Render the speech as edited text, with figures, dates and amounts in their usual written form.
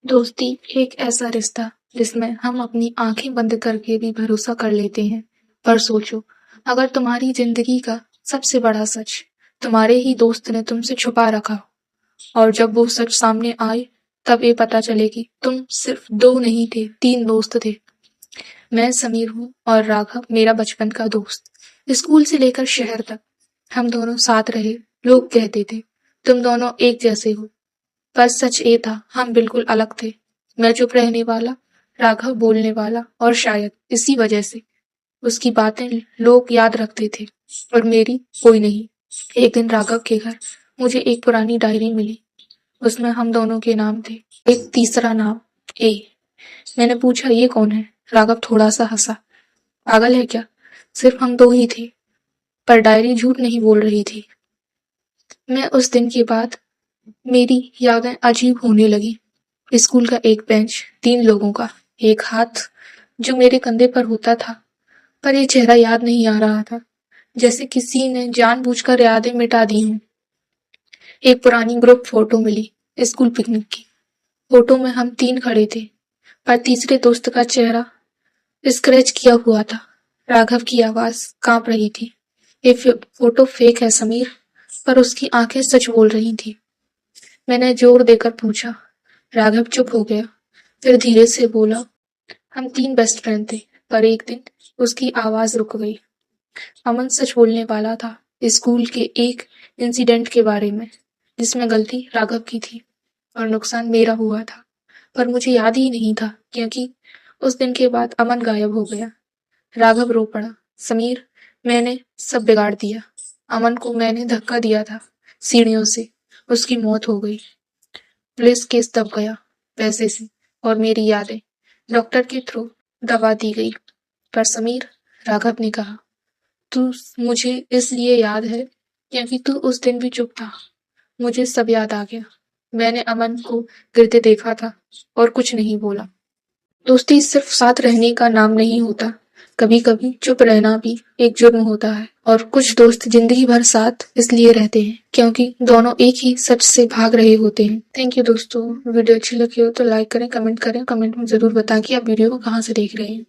दोस्ती एक ऐसा रिश्ता जिसमें हम अपनी आंखें बंद करके भी भरोसा कर लेते हैं। पर सोचो, अगर तुम्हारी जिंदगी का सबसे बड़ा सच तुम्हारे ही दोस्त ने तुमसे छुपा रखा हो और जब वो सच सामने आए तब ये पता चले कि तुम सिर्फ दो नहीं थे, तीन दोस्त थे। मैं समीर हूँ और राघव मेरा बचपन का दोस्त। स्कूल से लेकर शहर तक हम दोनों साथ रहे। लोग कहते थे तुम दोनों एक जैसे हो, पर सच ये था हम बिल्कुल अलग थे। मैं चुप रहने वाला, राघव बोलने वाला, और शायद इसी वजह से उसकी बातें लोग याद रखते थे और मेरी कोई नहीं। एक दिन राघव के घर मुझे एक पुरानी डायरी मिली। उसमें हम दोनों के नाम थे, एक तीसरा नाम ए। मैंने पूछा ये कौन है? राघव थोड़ा सा हंसा। पागल है क्या, सिर्फ हम दो ही थे। पर डायरी झूठ नहीं बोल रही थी। मैं उस दिन के बाद मेरी यादें अजीब होने लगी। स्कूल का एक बेंच, तीन लोगों का एक हाथ जो मेरे कंधे पर होता था, पर ये चेहरा याद नहीं आ रहा था, जैसे किसी ने जानबूझकर यादें मिटा दी हों। एक पुरानी ग्रुप फोटो मिली, स्कूल पिकनिक की। फोटो में हम तीन खड़े थे, पर तीसरे दोस्त का चेहरा स्क्रैच किया हुआ था। राघव की आवाज कांप रही थी। ये फोटो फेक है समीर, पर उसकी आंखें सच बोल रही थी। मैंने जोर देकर पूछा। राघव चुप हो गया, फिर धीरे से बोला, हम तीन बेस्ट फ्रेंड थे, पर एक दिन उसकी आवाज रुक गई। अमन सच बोलने वाला था, स्कूल के एक इंसिडेंट के बारे में जिसमें गलती राघव की थी और नुकसान मेरा हुआ था। पर मुझे याद ही नहीं था, क्योंकि उस दिन के बाद अमन गायब हो गया। राघव रो पड़ा। समीर, मैंने सब बिगाड़ दिया। अमन को मैंने धक्का दिया था सीढ़ियों से, उसकी मौत हो गई। पुलिस केस दब गया पैसे से, और मेरी यादें डॉक्टर के थ्रू दबा दी गई। पर समीर, राघव ने कहा, तू मुझे इसलिए याद है क्योंकि तू उस दिन भी चुप था। मुझे सब याद आ गया। मैंने अमन को गिरते देखा था और कुछ नहीं बोला। दोस्ती सिर्फ साथ रहने का नाम नहीं होता, कभी कभी चुप रहना भी एक जुर्म होता है। और कुछ दोस्त जिंदगी भर साथ इसलिए रहते हैं क्योंकि दोनों एक ही सच से भाग रहे होते हैं। थैंक यू दोस्तों, वीडियो अच्छी लगी हो तो लाइक करें, कमेंट में जरूर बताएं कि आप वीडियो को कहाँ से देख रहे हैं।